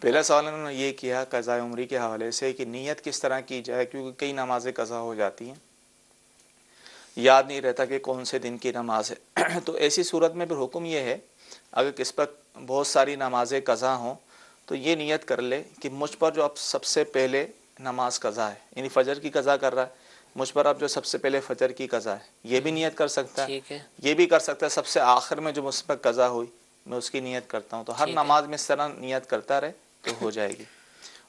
پہلا سوال انہوں نے یہ کیا قضاء عمری کے حوالے سے کہ نیت کس طرح کی جائے، کیونکہ کئی نمازیں قضا ہو جاتی ہیں، یاد نہیں رہتا کہ کون سے دن کی نماز ہے. تو ایسی صورت میں پھر حکم یہ ہے، اگر کس پر بہت ساری نمازیں قضا ہوں تو یہ نیت کر لے کہ مجھ پر جو اب سب سے پہلے نماز قضا ہے، یعنی فجر کی قضا کر رہا ہے، مجھ پر اب جو سب سے پہلے فجر کی قضا ہے، یہ بھی نیت کر سکتا ہے. ٹھیک ہے. یہ بھی کر سکتا ہے سب سے آخر میں جو مجھ پر قضا ہوئی میں اس کی نیت کرتا ہوں. تو ہر نماز میں اس طرح نیت کرتا رہے تو ہو جائے گی.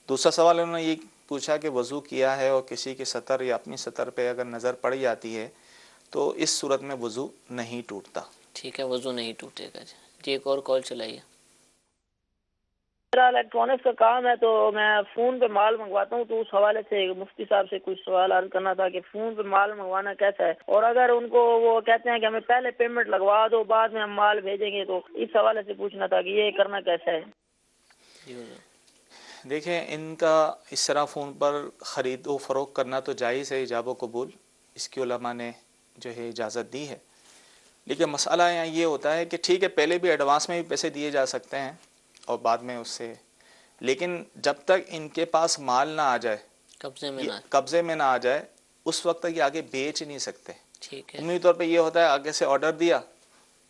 دوسرا سوال انہوں نے یہ پوچھا کہ وضو کیا ہے اور کسی کے سطر یا اپنی سطر پہ اگر نظر پڑ جاتی ہے تو اس صورت میں وضو نہیں ٹوٹتا. ٹھیک ہے، وضو نہیں ٹوٹے گا. جی ایک اور کال چلائیے. میرا الیکٹرانکس کا کام ہے تو میں فون پہ مال منگواتا ہوں، تو اس حوالے سے مفتی صاحب سے کچھ سوال عرض کرنا تھا کہ فون پہ مال منگوانا کیسا ہے، اور اگر ان کو وہ کہتے ہیں کہ ہمیں پہلے پیمنٹ لگوا دو بعد میں ہم مال بھیجیں گے، تو اس حوالے سے پوچھنا تھا کہ یہ کرنا کیسا ہے. دیکھیں ان کا اس طرح فون پر خرید و فروخت کرنا تو جائز ہے، ایجاب و قبول اس کی علماء نے جو ہے اجازت دی ہے. لیکن مسئلہ یہاں یہ ہوتا ہے کہ ٹھیک ہے پہلے بھی ایڈوانس میں بھی پیسے دیے جا سکتے ہیں اور بعد میں اس سے، لیکن جب تک ان کے پاس مال نہ آ جائے، قبضے میں نہ آ جائے، اس وقت تک یہ آگے بیچ نہیں سکتے. عمومی طور پہ یہ ہوتا ہے آگے سے آرڈر دیا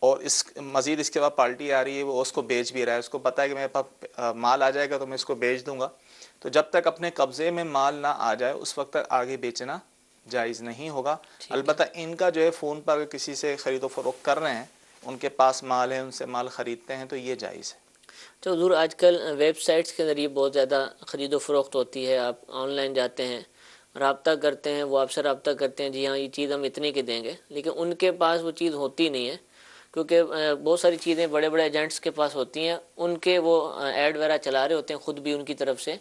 اور اس مزید اس کے بعد پارٹی آ رہی ہے، وہ اس کو بیچ بھی رہا ہے، اس کو پتہ ہے کہ میرے پاس مال آ جائے گا تو میں اس کو بیچ دوں گا. تو جب تک اپنے قبضے میں مال نہ آ جائے اس وقت تک آگے بیچنا جائز نہیں ہوگا. البتہ ان کا جو ہے فون پر اگر کسی سے خرید و فروخت کر رہے ہیں، ان کے پاس مال ہے، ان سے مال خریدتے ہیں، تو یہ جائز ہے. تو حضور آج کل ویب سائٹس کے ذریعے بہت زیادہ خرید و فروخت ہوتی ہے. آپ آن لائن جاتے ہیں، رابطہ کرتے ہیں، وہ آپ سے رابطہ کرتے ہیں، جی ہاں یہ چیز ہم اتنے کی دیں گے، لیکن ان کے پاس وہ چیز ہوتی نہیں ہے، کیونکہ بہت ساری چیزیں بڑے بڑے ایجنٹس کے پاس ہوتی ہیں، ان کے وہ ایڈ وغیرہ چلا رہے ہوتے ہیں خود بھی ان کی طرف سے.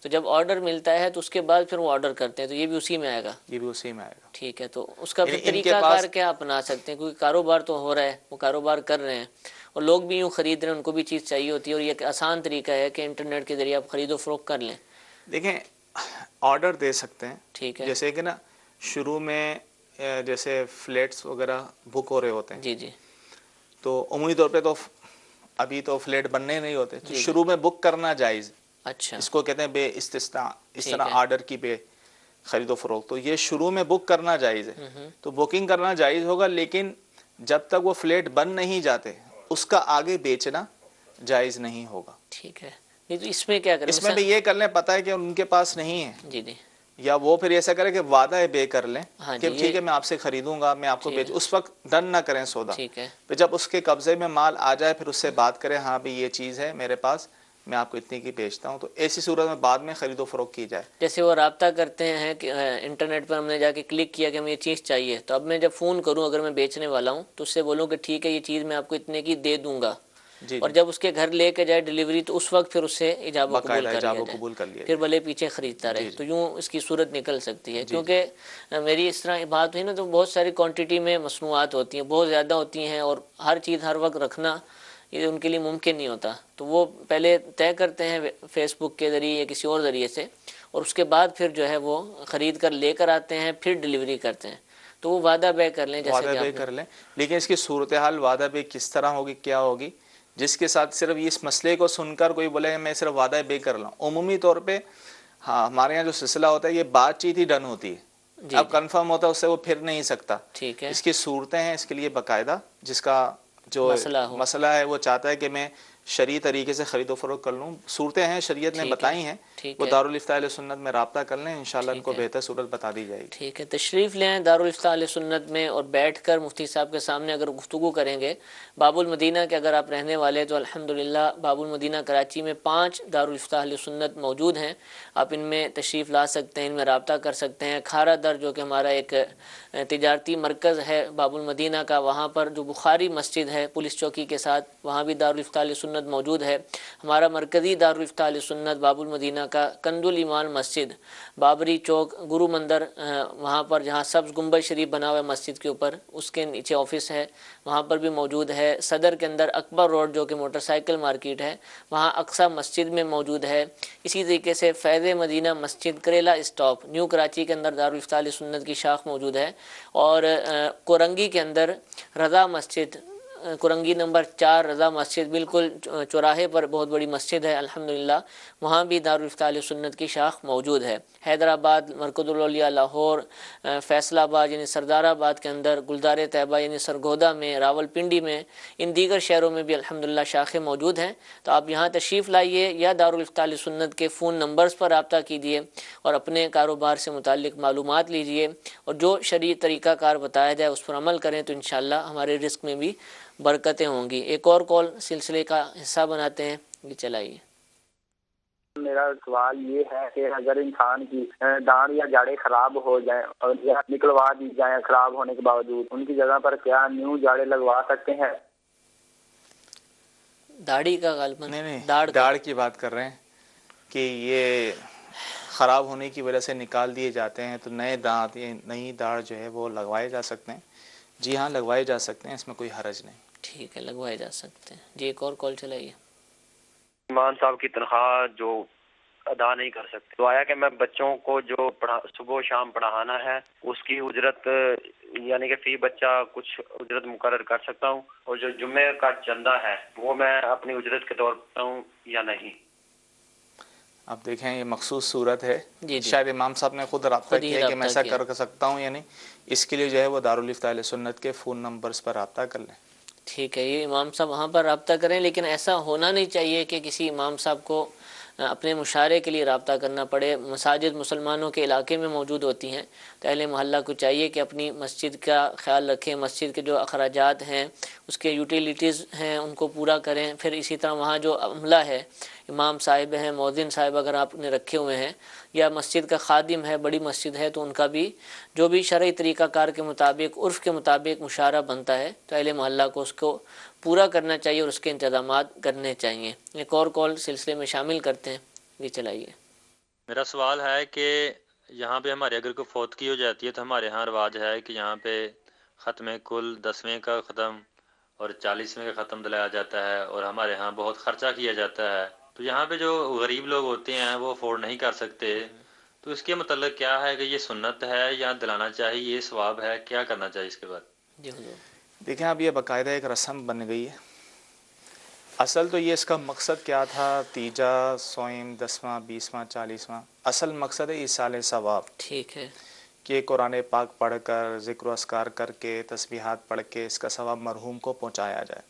تو جب آرڈر ملتا ہے تو اس کے بعد پھر وہ آرڈر کرتے ہیں، تو یہ بھی اسی میں آئے گا. یہ بھی اسی میں آئے گا. ٹھیک ہے. تو اس کا پھر طریقہ کار کیا اپنا سکتے ہیں، کیونکہ کاروبار تو ہو رہا ہے، وہ کاروبار کر رہے ہیں اور لوگ بھی یوں خرید رہے ہیں، ان کو بھی چیز چاہیے ہوتی ہے، اور یہ ایک آسان طریقہ ہے کہ انٹرنیٹ کے ذریعے آپ خرید و فروخت کر لیں. دیکھیں آرڈر دے سکتے ہیں. ٹھیک ہے. جیسے کہ نا شروع میں جیسے فلیٹس وغیرہ بک ہو رہے ہوتے ہیں، جی جی، تو عمومی طور پہ تو ابھی تو فلیٹ بننے نہیں ہوتے، تو شروع میں بک کرنا جائز. اچھا، اس کو کہتے ہیں بے استثناء، اس ٹھیک طرح ہے۔ آرڈر کی بے خرید و فروخت. تو یہ شروع میں بک کرنا جائز ہے. تو بکنگ کرنا جائز ہوگا، لیکن جب تک وہ فلیٹ بن نہیں جاتے اس کا آگے بیچنا جائز نہیں ہوگا. ٹھیک ہے. نہیں تو اس میں کیا کریں؟ اس میں بھی یہ کر لیں، پتہ ہے کہ ان کے پاس نہیں ہے، جی جی، یا وہ پھر ایسا کرے کہ وعدہ بے کر لیں ہاں کہ جی، ٹھیک یہ ہے میں آپ سے خریدوں گا، میں آپ کو ٹھیک بیچ، ہے، اس وقت ڈن نہ کریں سودا. ٹھیک ہے، پھر جب اس کے قبضے میں مال آ جائے پھر اس سے بات کریں، ہاں بھی یہ چیز ہے میرے پاس، میں آپ کو اتنی کی بیچتا ہوں. تو ایسی صورت میں بعد میں خرید و فروخت کی جائے. جیسے وہ رابطہ کرتے ہیں کہ انٹرنیٹ پر ہم نے جا کے کلک کیا کہ ہمیں یہ چیز چاہیے، تو اب میں جب فون کروں اگر میں بیچنے والا ہوں تو اس سے بولوں کہ ٹھیک ہے یہ چیز میں آپ کو اتنے کی دے دوں گا، جی اور جی، جب اس کے گھر لے کے جائے ڈیلیوری تو اس وقت پھر اس سے ایجاب و قبول باقاعدہ کر ایجاب لیا و جائے، قبول کر لیا پھر جائے. بھلے پیچھے خریدتا رہے. جی تو جی یوں اس کی صورت نکل سکتی ہے. جی کیونکہ میری اس طرح بات ہوئی نا تو بہت ساری کوانٹٹی میں مصنوعات ہوتی ہیں، بہت زیادہ ہوتی ہیں، اور ہر چیز ہر وقت رکھنا یہ ان کے لیے ممکن نہیں ہوتا. تو وہ پہلے طے کرتے ہیں فیس بک کے ذریعے یا کسی اور ذریعے سے، اور اس کے بعد پھر جو ہے وہ خرید کر لے کر آتے ہیں، پھر ڈیلیوری کرتے ہیں. تو وہ وعدہ بے کر لیں جیسا وعدہ کہ بے آپ نے. کر لیں. لیکن اس کی صورتحال وعدہ بے کس طرح ہوگی، کیا ہوگی؟ جس کے ساتھ صرف اس مسئلے کو سن کر کوئی بولے میں صرف وعدہ بے کر لوں. عمومی طور پہ ہاں ہمارے یہاں جو سلسلہ ہوتا ہے یہ بات چیت ہی ڈن ہوتی ہے، جی اب جی، کنفرم ہوتا ہے اس سے وہ پھر نہیں سکتا. ٹھیک ہے، اس کی صورتیں ہیں، اس کے لیے باقاعدہ جس کا جو مسئلہ ہو، مسئلہ ہے وہ چاہتا ہے کہ میں شرعی طریقے سے خرید و فروخت کر لوں. صورتیں ہیں شریعت نے ٹھیک ہے، بتائی ہیں، ٹھیک وہ ہے، دارالفتاء اہل سنت میں رابطہ کر لیں، انشاءاللہ ان ٹھیک کو ہے، بہتر صورت بتا دی جائے گی. ٹھیک ہے. تشریف لیں دارالفتاء اہل سنت میں، اور بیٹھ کر مفتی صاحب کے سامنے اگر گفتگو کریں گے. باب المدینہ کے اگر آپ رہنے والے تو الحمدللہ باب المدینہ کراچی میں 5 دارالفتاء اہل سنت موجود ہیں. آپ ان میں تشریف لا سکتے ہیں، ان میں رابطہ کر سکتے ہیں. کھارا در جو کہ ہمارا ایک تجارتی مرکز ہے باب المدینہ کا، وہاں پر جو بخاری مسجد ہے پولیس چوکی کے ساتھ، وہاں بھی دارالفتاء اہل سنت موجود ہے. ہمارا مرکزی دارالفتاء اہل سنت باب المدینہ کا کنز الایمان مسجد، بابری چوک گرو مندر، وہاں پر جہاں سبز گنبد شریف بنا ہوا ہے مسجد کے اوپر، اس کے نیچے آفس ہے، وہاں پر بھی موجود ہے. صدر کے اندر اکبر روڈ جو کہ موٹر سائیکل مارکیٹ ہے، وہاں اقصی مسجد میں موجود ہے. اسی طریقے سے فیض مدینہ مسجد کریلا اسٹاپ نیو کراچی کے اندر دارالفتاء اہل سنت کی شاخ موجود ہے. اور کورنگی کے اندر رضا مسجد، کورنگی نمبر 4 رضا مسجد بالکل چوراہے پر بہت بڑی مسجد ہے الحمدللہ، وہاں بھی دارالفتاء اہل سنت کی شاخ موجود ہے. حیدرآباد مرکز الاولیاء لاہور، فیصل آباد یعنی سردار آباد کے اندر، گلزار طیبہ یعنی سرگودا میں، راول پنڈی میں، ان دیگر شہروں میں بھی الحمدللہ شاخیں موجود ہیں. تو آپ یہاں تشریف لائیے یا دارالفتاء اہل سنت کے فون نمبرز پر رابطہ کیجیے اور اپنے کاروبار سے متعلق معلومات لیجیے، اور جو شرعی طریقہ کار بتایا جائے اس پر عمل کریں تو انشاءاللہ ہمارے رزق میں بھی برکتیں ہوں گی. ایک اور کال سلسلے کا حصہ بناتے ہیں، یہ چلائیے. میرا سوال یہ ہے کہ اگر انسان کی داڑھ یا جاڑیں خراب ہو جائیں اور یا نکلوا دی جائیں خراب ہونے کے باوجود، ان کی جگہ پر کیا نیو جاڑیں لگوا سکتے ہیں؟ داڑھی کا غالباً نہیں داڑھ کی بات کر رہے ہیں کہ یہ خراب ہونے کی وجہ سے نکال دیے جاتے ہیں، تو نئے دانت یا نئی داڑھ جو ہے وہ لگوائے جا سکتے ہیں. جی ہاں لگوائے جا سکتے ہیں، اس میں کوئی حرج نہیں. ٹھیک ہے، لگوائے جا سکتے ہیں. جی ایک اور کال چلائیے. ایمان صاحب کی تنخواہ جو ادا نہیں کر سکتے، تو آیا کہ میں بچوں کو جو صبح و شام پڑھانا ہے اس کی اجرت یعنی کہ فی بچہ کچھ اجرت مقرر کر سکتا ہوں، اور جو جمعے کا چندہ ہے وہ میں اپنی اجرت کے طور پر ہوں یا نہیں؟ اب دیکھیں یہ مخصوص صورت ہے، جی جی، شاید امام صاحب نے خود رابطہ خود ہی کیا کہ میں ایسا کیا. کر سکتا ہوں یا نہیں. اس کے لیے جو ہے وہ دارالفتاء اہل سنت کے فون نمبرز پر رابطہ کر لیں. ٹھیک ہے، یہ امام صاحب وہاں پر رابطہ کریں، لیکن ایسا ہونا نہیں چاہیے کہ کسی امام صاحب کو اپنے مشاعرے کے لیے رابطہ کرنا پڑے. مساجد مسلمانوں کے علاقے میں موجود ہوتی ہیں، تو اہل محلہ کو چاہیے کہ اپنی مسجد کا خیال رکھیں، مسجد کے جو اخراجات ہیں اس کے یوٹیلیٹیز ہیں ان کو پورا کریں. پھر اسی طرح وہاں جو عملہ ہے، امام صاحب ہیں، مؤذن صاحب اگر آپ نے رکھے ہوئے ہیں، یا مسجد کا خادم ہے، بڑی مسجد ہے، تو ان کا بھی جو بھی شرعی طریقہ کار کے مطابق عرف کے مطابق مشاعرہ بنتا ہے تو اہل محلہ کو اس کو پورا کرنا چاہیے اور اس کے انتظامات کرنے چاہیے. ایک اور کال سلسلے میں شامل کرتے ہیں، یہ چلائیے. میرا سوال ہے کہ یہاں پہ ہمارے اگر کوئی فوتگی ہو جاتی ہے تو ہمارے ہاں رواج ہے کہ یہاں پہ ختم کل 10ویں کا ختم اور 40ویں کا ختم دلایا جاتا ہے، اور ہمارے ہاں بہت خرچہ کیا جاتا ہے. تو یہاں پہ جو غریب لوگ ہوتے ہیں وہ افورڈ نہیں کر سکتے، تو اس کے متعلق کیا ہے کہ یہ سنت ہے یا دلانا چاہیے، یہ ثواب ہے، کیا کرنا چاہیے اس کے بعد؟ جی حضور. دیکھیں اب یہ باقاعدہ ایک رسم بن گئی ہے. اصل تو یہ اس کا مقصد کیا تھا، تیجا، سوئم، 10واں، 20واں، 40واں، اصل مقصد ہے ایصال ثواب. ٹھیک ہے. کہ قرآن پاک پڑھ کر، ذکر و اذکار کر کے، تسبیحات پڑھ کے اس کا ثواب مرحوم کو پہنچایا جائے.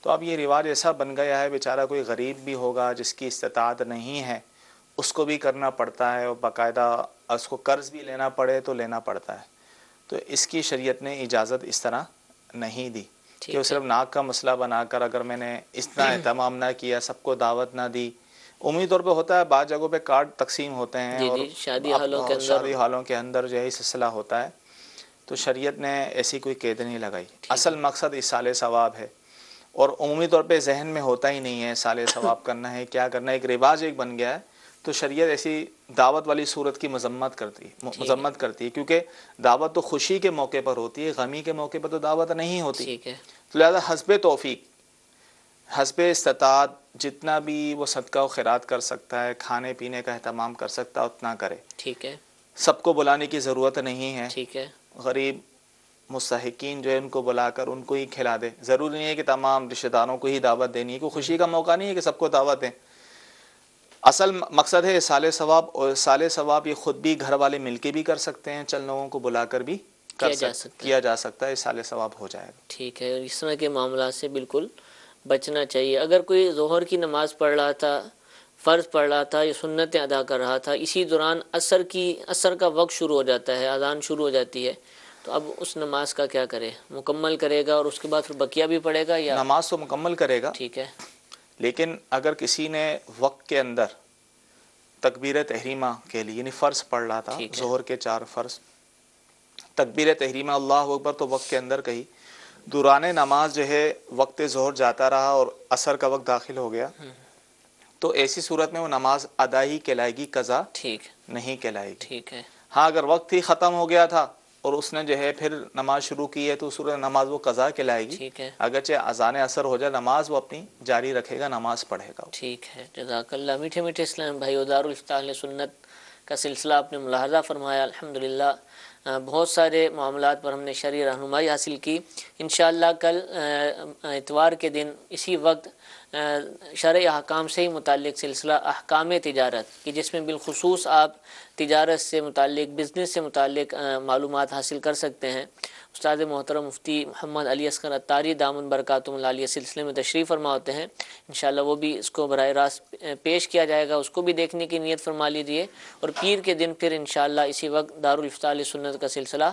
تو اب یہ رواج ایسا بن گیا ہے، بیچارہ کوئی غریب بھی ہوگا جس کی استطاعت نہیں ہے اس کو بھی کرنا پڑتا ہے، اور باقاعدہ اس کو قرض بھی لینا پڑے تو لینا پڑتا ہے. تو اس کی شریعت نے اجازت اس طرح نہیں دی کہ وہ صرف ناک کا مسئلہ بنا کر اگر میں نے اتنا اہتمام نہ کیا، سب کو دعوت نہ دی. عمومی طور پہ ہوتا ہے، بعض جگہوں پہ کارڈ تقسیم ہوتے ہیں اور شادی حالوں کے اندر جو ہے سلسلہ ہوتا ہے. تو شریعت نے ایسی کوئی قید نہیں لگائی. اصل مقصد ایصال ثواب ہے، اور عمومی طور پہ ذہن میں ہوتا ہی نہیں ہے ایصال ثواب کرنا ہے، کیا کرنا ہے، ایک رواج ایک بن گیا ہے. تو شریعت ایسی دعوت والی صورت کی مذمت کرتی ہے کیونکہ دعوت تو خوشی کے موقع پر ہوتی ہے، غمی کے موقع پر تو دعوت نہیں ہوتی. تو لہذا حسب توفیق، حسب استطاعت جتنا بھی وہ صدقہ و خیرات کر سکتا ہے، کھانے پینے کا اہتمام کر سکتا ہے اتنا کرے. ٹھیک ہے. سب کو بلانے کی ضرورت نہیں ہے. ٹھیک ہے. غریب مستحقین جو ہے ان کو بلا کر ان کو ہی کھلا دے. ضروری نہیں ہے کہ تمام رشتہ داروں کو ہی دعوت دینی ہے، کوئی خوشی کا موقع نہیں ہے کہ سب کو دعوت دیں. اصل مقصد ہے ایصال ثواب، اور ایصال ثواب یہ خود بھی گھر والے مل کے بھی کر سکتے ہیں، چند لوگوں کو بلا کر بھی کیا جا سکتا ہے، ایصال ثواب ہو جائے گا. ٹھیک ہے. اس طرح کے معاملات سے بالکل بچنا چاہیے. اگر کوئی ظہر کی نماز پڑھ رہا تھا، فرض پڑھ رہا تھا یا سنتیں ادا کر رہا تھا، اسی دوران عصر کا وقت شروع ہو جاتا ہے، اذان شروع ہو جاتی ہے، تو اب اس نماز کا کیا کرے؟ مکمل کرے گا اور اس کے بعد پھر بقیہ بھی پڑھے گا یا نماز تو مکمل کرے گا. ٹھیک ہے. لیکن اگر کسی نے وقت کے اندر تکبیر تحریمہ کے لیے، یعنی فرض پڑھ رہا تھا، ظہر کے 4 فرض، تکبیر تحریمہ اللہ اکبر تو وقت کے اندر کہی، دوران نماز جو ہے وقت ظہر جاتا رہا اور عصر کا وقت داخل ہو گیا، تو ایسی صورت میں وہ نماز ادا ہی کہلائے گی، قضا نہیں کہلائے گی. ٹھیک ہے. ہاں اگر وقت ہی ختم ہو گیا تھا اور اس نے جو ہے پھر نماز شروع کی ہے تو صورت نماز وہ قضا کہلائے گی. اگرچہ اذان عصر ہو جائے نماز وہ اپنی جاری رکھے گا، نماز پڑھے گا. ٹھیک ہے. جزاک اللہ. میٹھے میٹھے اسلام بھائی، دارالفتاح اہل سنت کا سلسلہ آپ نے ملاحظہ فرمایا. الحمدللہ بہت سارے معاملات پر ہم نے شرعی رہنمائی حاصل کی. انشاءاللہ کل اتوار کے دن اسی وقت شرعی احکام سے ہی متعلق سلسلہ احکام تجارت کہ جس میں بالخصوص آپ تجارت سے متعلق، بزنس سے متعلق معلومات حاصل کر سکتے ہیں. استاد محترم مفتی محمد علی اصغر عطاری دامن برکاتہم العالیہ سلسلے میں تشریف فرما ہوتے ہیں. انشاءاللہ وہ بھی اس کو براہ راست پیش کیا جائے گا، اس کو بھی دیکھنے کی نیت فرما لیجیے. اور پیر کے دن پھر انشاءاللہ اسی وقت دارالفتاح اہل سنت کا سلسلہ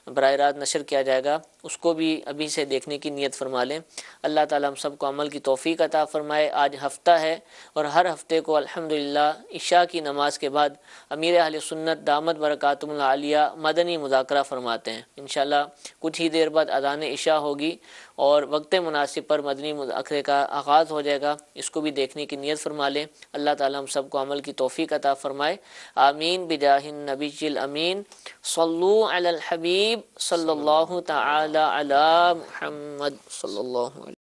براہ راست نشر کیا جائے گا، اس کو بھی ابھی سے دیکھنے کی نیت فرما لیں. اللہ تعالیٰ ہم سب کو عمل کی توفیق عطا فرمائے. آج ہفتہ ہے اور ہر ہفتے کو الحمدللہ عشاء کی نماز کے بعد امیر اہل سنت دامت برکاتہم العالیہ مدنی مذاکرہ فرماتے ہیں. انشاءاللہ کچھ ہی دیر بعد اذان عشاء ہوگی اور وقت مناسب پر مدنی مذاکرے کا آغاز ہو جائے گا، اس کو بھی دیکھنے کی نیت فرما لیں. اللہ تعالیٰ ہم سب کو عمل کی توفیق عطا فرمائے. آمین بجاہ النبی الامین. صلو علی الحبیب صلی اللہ تعالی علی محمد صلی اللہ علیہ